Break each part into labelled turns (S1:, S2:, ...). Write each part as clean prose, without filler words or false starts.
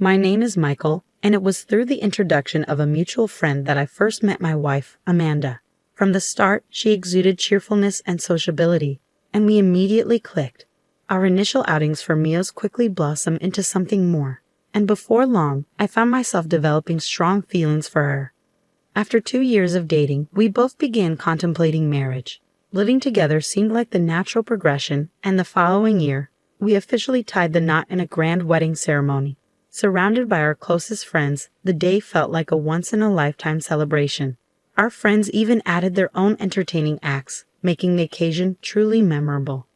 S1: My name is Michael, and it was through the introduction of a mutual friend that I first met my wife, Amanda. From the start, she exuded cheerfulness and sociability, and we immediately clicked. Our initial outings for meals quickly blossomed into something more, and before long, I found myself developing strong feelings for her. After 2 years of dating, we both began contemplating marriage. Living together seemed like the natural progression, and the following year, we officially tied the knot in a grand wedding ceremony. Surrounded by our closest friends, the day felt like a once-in-a-lifetime celebration. Our friends even added their own entertaining acts, making the occasion truly memorable.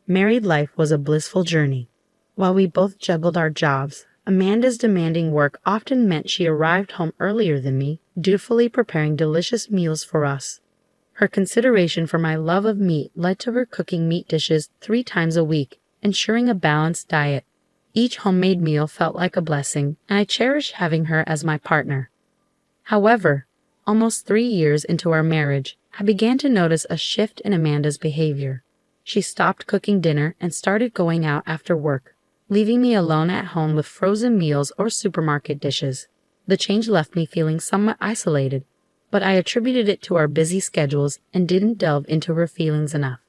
S1: Married life was a blissful journey. While we both juggled our jobs, Amanda's demanding work often meant she arrived home earlier than me, dutifully preparing delicious meals for us. Her consideration for my love of meat led to her cooking meat dishes 3 times a week, ensuring a balanced diet. Each homemade meal felt like a blessing, and I cherished having her as my partner. However, almost 3 years into our marriage, I began to notice a shift in Amanda's behavior. She stopped cooking dinner and started going out after work, leaving me alone at home with frozen meals or supermarket dishes. The change left me feeling somewhat isolated, but I attributed it to our busy schedules and didn't delve into her feelings enough.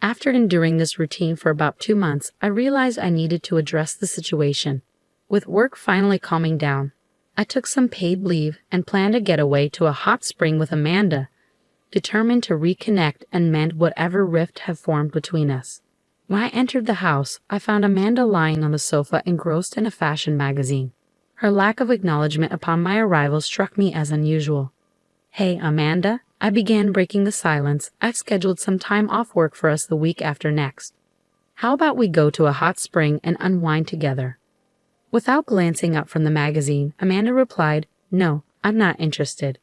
S1: After enduring this routine for about 2 months, I realized I needed to address the situation. With work finally calming down, I took some paid leave and planned a getaway to a hot spring with Amanda, determined to reconnect and mend whatever rift had formed between us. When I entered the house, I found Amanda lying on the sofa engrossed in a fashion magazine. Her lack of acknowledgement upon my arrival struck me as unusual. "Hey, Amanda," I began, breaking the silence. "I've scheduled some time off work for us the week after next. How about we go to a hot spring and unwind together?" Without glancing up from the magazine, Amanda replied, "No, I'm not interested."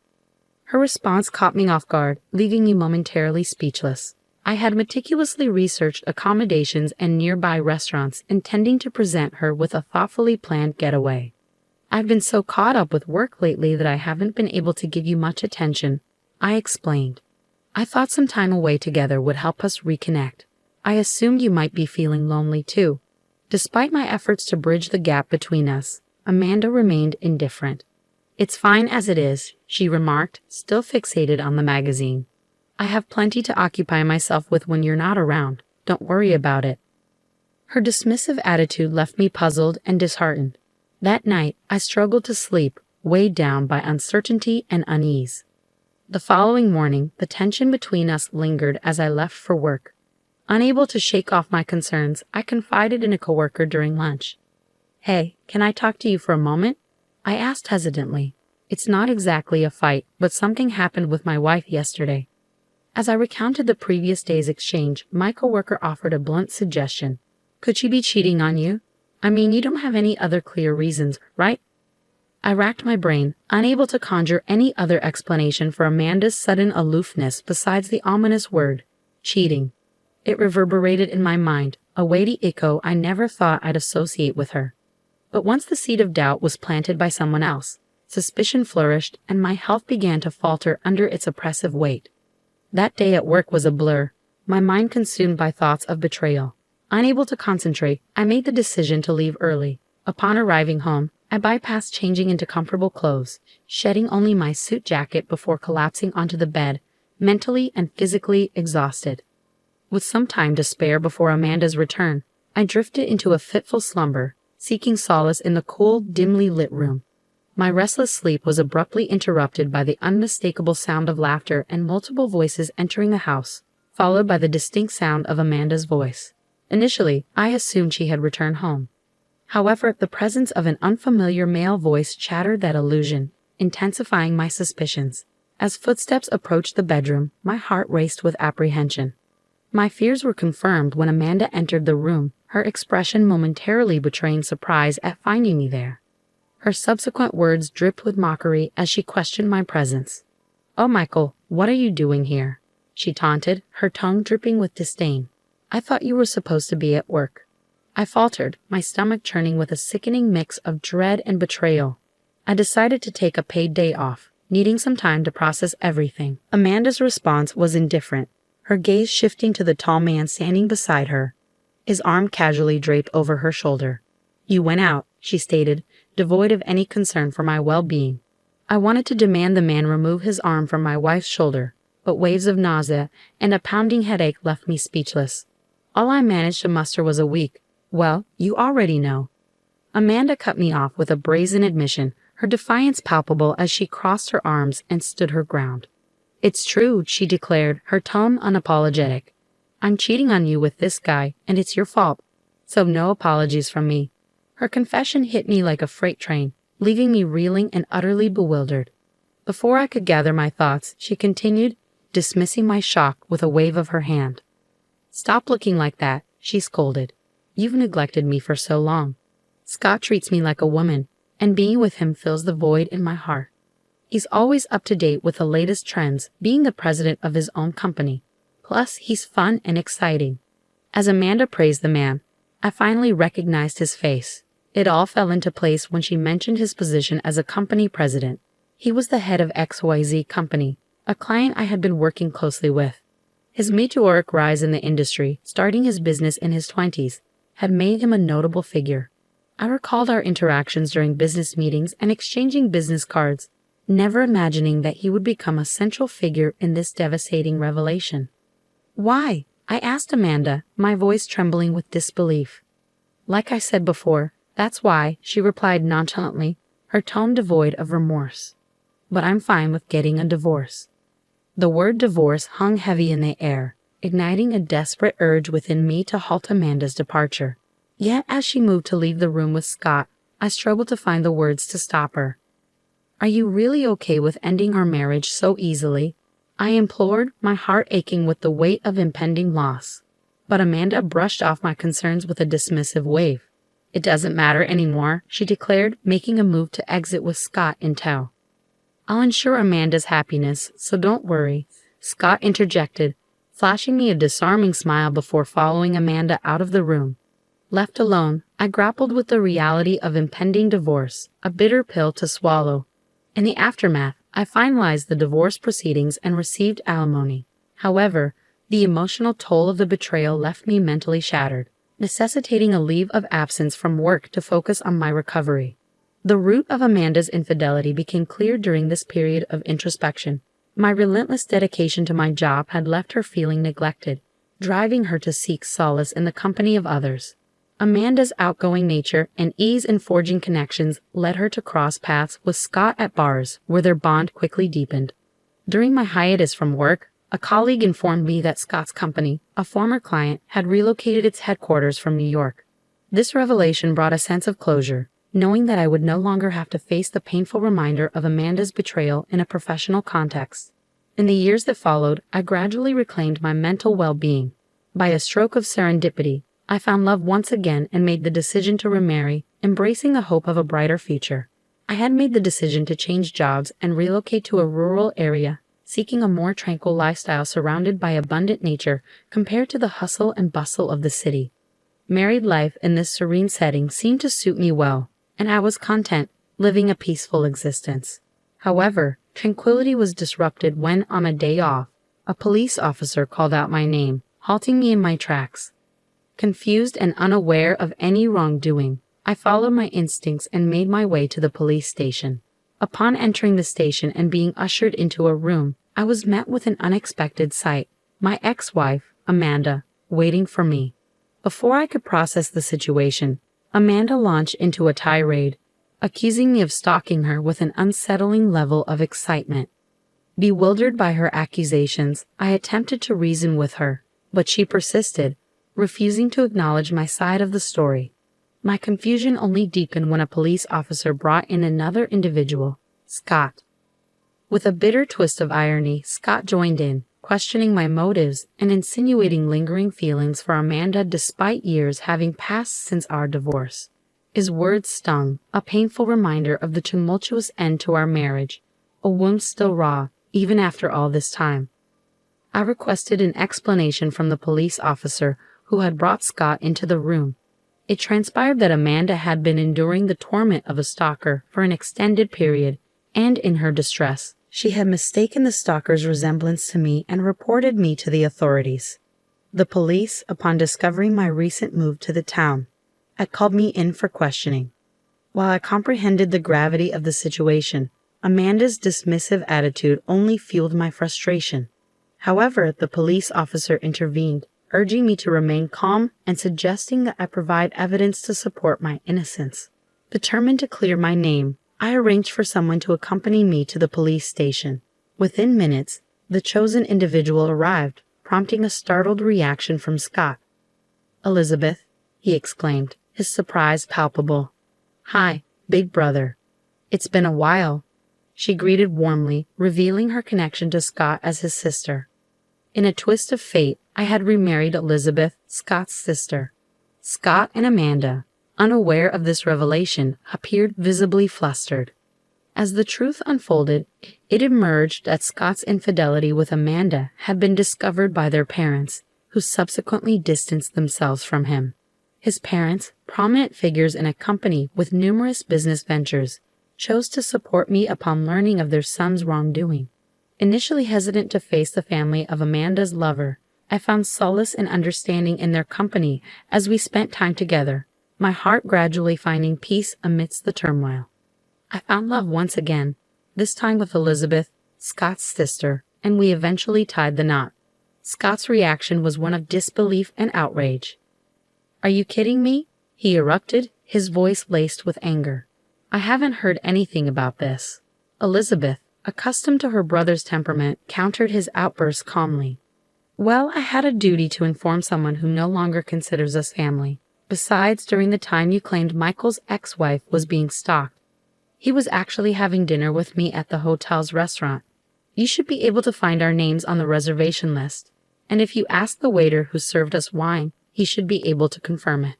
S1: Her response caught me off guard, leaving me momentarily speechless. I had meticulously researched accommodations and nearby restaurants, intending to present her with a thoughtfully planned getaway. "I've been so caught up with work lately that I haven't been able to give you much attention," I explained. "I thought some time away together would help us reconnect. I assumed you might be feeling lonely too." Despite my efforts to bridge the gap between us, Amanda remained indifferent. "It's fine as it is," she remarked, still fixated on the magazine. "I have plenty to occupy myself with when you're not around. Don't worry about it." Her dismissive attitude left me puzzled and disheartened. That night, I struggled to sleep, weighed down by uncertainty and unease. The following morning, the tension between us lingered as I left for work. Unable to shake off my concerns, I confided in a coworker during lunch. "Hey, can I talk to you for a moment?" I asked hesitantly. "It's not exactly a fight, but something happened with my wife yesterday." As I recounted the previous day's exchange, my coworker offered a blunt suggestion. "Could she be cheating on you? I mean, you don't have any other clear reasons, right?" I racked my brain, unable to conjure any other explanation for Amanda's sudden aloofness besides the ominous word, cheating. It reverberated in my mind, a weighty echo I never thought I'd associate with her. But once the seed of doubt was planted by someone else, suspicion flourished and my health began to falter under its oppressive weight. That day at work was a blur, my mind consumed by thoughts of betrayal. Unable to concentrate, I made the decision to leave early. Upon arriving home, I bypassed changing into comfortable clothes, shedding only my suit jacket before collapsing onto the bed, mentally and physically exhausted. With some time to spare before Amanda's return, I drifted into a fitful slumber, seeking solace in the cool, dimly lit room. My restless sleep was abruptly interrupted by the unmistakable sound of laughter and multiple voices entering the house, followed by the distinct sound of Amanda's voice. Initially, I assumed she had returned home. However, the presence of an unfamiliar male voice shattered that illusion, intensifying my suspicions. As footsteps approached the bedroom, my heart raced with apprehension. My fears were confirmed when Amanda entered the room, her expression momentarily betraying surprise at finding me there. Her subsequent words dripped with mockery as she questioned my presence. "Oh, Michael, what are you doing here?" she taunted, her tongue dripping with disdain. "I thought you were supposed to be at work." I faltered, my stomach churning with a sickening mix of dread and betrayal. I decided to take a paid day off, needing some time to process everything. Amanda's response was indifferent, her gaze shifting to the tall man standing beside her, his arm casually draped over her shoulder. "You went out," she stated, devoid of any concern for my well-being. I wanted to demand the man remove his arm from my wife's shoulder, but waves of nausea and a pounding headache left me speechless. All I managed to muster was a weak, "Well, you already know." Amanda cut me off with a brazen admission, her defiance palpable as she crossed her arms and stood her ground. "It's true," she declared, her tone unapologetic. "I'm cheating on you with this guy, and it's your fault. So no apologies from me." Her confession hit me like a freight train, leaving me reeling and utterly bewildered. Before I could gather my thoughts, she continued, dismissing my shock with a wave of her hand. "Stop looking like that," she scolded. "You've neglected me for so long. Scott treats me like a woman, and being with him fills the void in my heart. He's always up to date with the latest trends, being the president of his own company. Plus, he's fun and exciting." As Amanda praised the man, I finally recognized his face. It all fell into place when she mentioned his position as a company president. He was the head of XYZ Company, a client I had been working closely with. His meteoric rise in the industry, starting his business in his 20s, had made him a notable figure. I recalled our interactions during business meetings and exchanging business cards, never imagining that he would become a central figure in this devastating revelation. "Why?" I asked Amanda, my voice trembling with disbelief. "Like I said before, that's why," she replied nonchalantly, her tone devoid of remorse. "But I'm fine with getting a divorce." The word divorce hung heavy in the air, igniting a desperate urge within me to halt Amanda's departure. Yet as she moved to leave the room with Scott, I struggled to find the words to stop her. "Are you really okay with ending our marriage so easily?" I implored, my heart aching with the weight of impending loss. But Amanda brushed off my concerns with a dismissive wave. "It doesn't matter anymore," she declared, making a move to exit with Scott in tow. "I'll ensure Amanda's happiness, so don't worry," Scott interjected, flashing me a disarming smile before following Amanda out of the room. Left alone, I grappled with the reality of impending divorce, a bitter pill to swallow. In the aftermath, I finalized the divorce proceedings and received alimony. However, the emotional toll of the betrayal left me mentally shattered, necessitating a leave of absence from work to focus on my recovery. The root of Amanda's infidelity became clear during this period of introspection. My relentless dedication to my job had left her feeling neglected, driving her to seek solace in the company of others. Amanda's outgoing nature and ease in forging connections led her to cross paths with Scott at bars, where their bond quickly deepened. During my hiatus from work, a colleague informed me that Scott's company, a former client, had relocated its headquarters from New York. This revelation brought a sense of closure, knowing that I would no longer have to face the painful reminder of Amanda's betrayal in a professional context. In the years that followed, I gradually reclaimed my mental well-being. By a stroke of serendipity, I found love once again and made the decision to remarry, embracing the hope of a brighter future. I had made the decision to change jobs and relocate to a rural area, seeking a more tranquil lifestyle surrounded by abundant nature compared to the hustle and bustle of the city. Married life in this serene setting seemed to suit me well, and I was content, living a peaceful existence. However, tranquility was disrupted when, on a day off, a police officer called out my name, halting me in my tracks. Confused and unaware of any wrongdoing, I followed my instincts and made my way to the police station. Upon entering the station and being ushered into a room, I was met with an unexpected sight: my ex-wife, Amanda, waiting for me. Before I could process the situation, Amanda launched into a tirade, accusing me of stalking her with an unsettling level of excitement. Bewildered by her accusations, I attempted to reason with her, but she persisted, refusing to acknowledge my side of the story. My confusion only deepened when a police officer brought in another individual, Scott. With a bitter twist of irony, Scott joined in, questioning my motives and insinuating lingering feelings for Amanda despite years having passed since our divorce. His words stung, a painful reminder of the tumultuous end to our marriage, a wound still raw, even after all this time. I requested an explanation from the police officer who had brought Scott into the room. It transpired that Amanda had been enduring the torment of a stalker for an extended period, and in her distress, she had mistaken the stalker's resemblance to me and reported me to the authorities. The police, upon discovering my recent move to the town, had called me in for questioning. While I comprehended the gravity of the situation, Amanda's dismissive attitude only fueled my frustration. However, the police officer intervened, urging me to remain calm and suggesting that I provide evidence to support my innocence. Determined to clear my name, I arranged for someone to accompany me to the police station. Within minutes, the chosen individual arrived, prompting a startled reaction from Scott. "Elizabeth," he exclaimed, his surprise palpable. "Hi, big brother. It's been a while," she greeted warmly, revealing her connection to Scott as his sister. In a twist of fate, I had remarried Elizabeth, Scott's sister. Scott and Amanda, unaware of this revelation, appeared visibly flustered. As the truth unfolded, it emerged that Scott's infidelity with Amanda had been discovered by their parents, who subsequently distanced themselves from him. His parents, prominent figures in a company with numerous business ventures, chose to support me upon learning of their son's wrongdoing. Initially hesitant to face the family of Amanda's lover, I found solace and understanding in their company as we spent time together, my heart gradually finding peace amidst the turmoil. I found love once again, this time with Elizabeth, Scott's sister, and we eventually tied the knot. Scott's reaction was one of disbelief and outrage. "Are you kidding me?" he erupted, his voice laced with anger. "I haven't heard anything about this." Elizabeth, accustomed to her brother's temperament, countered his outburst calmly. "Well, I had a duty to inform someone who no longer considers us family. Besides, during the time you claimed Michael's ex-wife was being stalked, he was actually having dinner with me at the hotel's restaurant. You should be able to find our names on the reservation list, and if you ask the waiter who served us wine, he should be able to confirm it."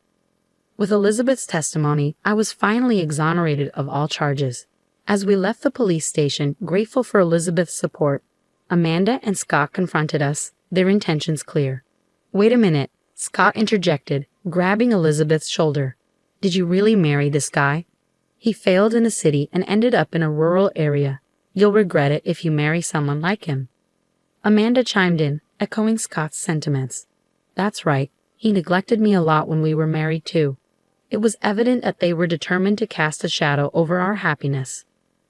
S1: With Elizabeth's testimony, I was finally exonerated of all charges. As we left the police station, grateful for Elizabeth's support, Amanda and Scott confronted us, their intentions clear. "Wait a minute," Scott interjected, grabbing Elizabeth's shoulder. "Did you really marry this guy? He failed in a city and ended up in a rural area. You'll regret it if you marry someone like him." Amanda chimed in, echoing Scott's sentiments. "That's right. He neglected me a lot when we were married too." It was evident that they were determined to cast a shadow over our happiness.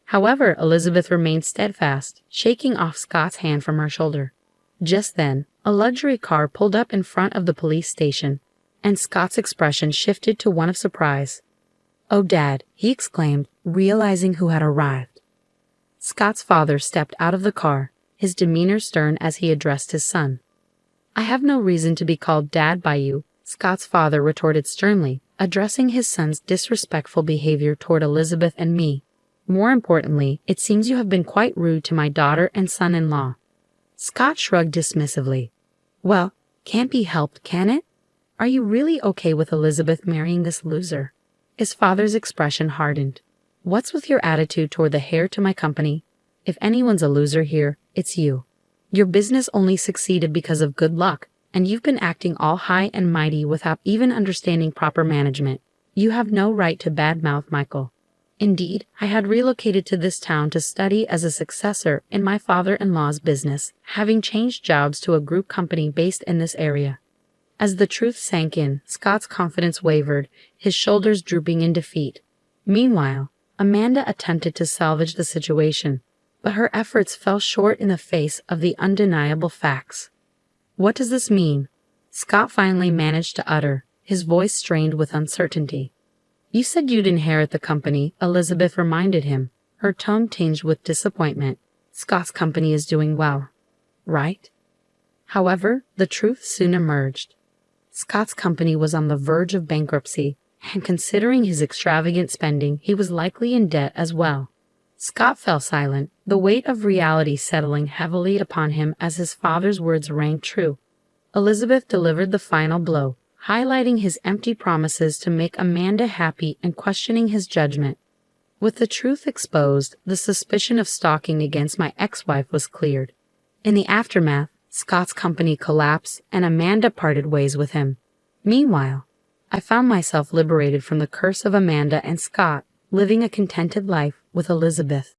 S1: However, Elizabeth remained steadfast, shaking off Scott's hand from her shoulder. Just then, a luxury car pulled up in front of the police station, and Scott's expression shifted to one of surprise. "Oh, Dad," he exclaimed, realizing who had arrived. Scott's father stepped out of the car, his demeanor stern as he addressed his son. "I have no reason to be called Dad by you," Scott's father retorted sternly, addressing his son's disrespectful behavior toward Elizabeth and me. "More importantly, it seems you have been quite rude to my daughter and son-in-law." Scott shrugged dismissively. "Well, can't be helped, can it? Are you really okay with Elizabeth marrying this loser?" His father's expression hardened. "What's with your attitude toward the heir to my company? If anyone's a loser here, it's you. Your business only succeeded because of good luck, and you've been acting all high and mighty without even understanding proper management. You have no right to badmouth Michael. Indeed, I had relocated to this town to study as a successor in my father-in-law's business, having changed jobs to a group company based in this area." As the truth sank in, Scott's confidence wavered, his shoulders drooping in defeat. Meanwhile, Amanda attempted to salvage the situation, but her efforts fell short in the face of the undeniable facts. "What does this mean?" Scott finally managed to utter, his voice strained with uncertainty. "You said you'd inherit the company," Elizabeth reminded him, her tone tinged with disappointment. "Scott's company is doing well, right?" However, the truth soon emerged. Scott's company was on the verge of bankruptcy, and considering his extravagant spending, he was likely in debt as well. Scott fell silent, the weight of reality settling heavily upon him as his father's words rang true. Elizabeth delivered the final blow, highlighting his empty promises to make Amanda happy and questioning his judgment. With the truth exposed, the suspicion of stalking against my ex-wife was cleared. In the aftermath, Scott's company collapsed and Amanda parted ways with him. Meanwhile, I found myself liberated from the curse of Amanda and Scott, living a contented life with Elizabeth.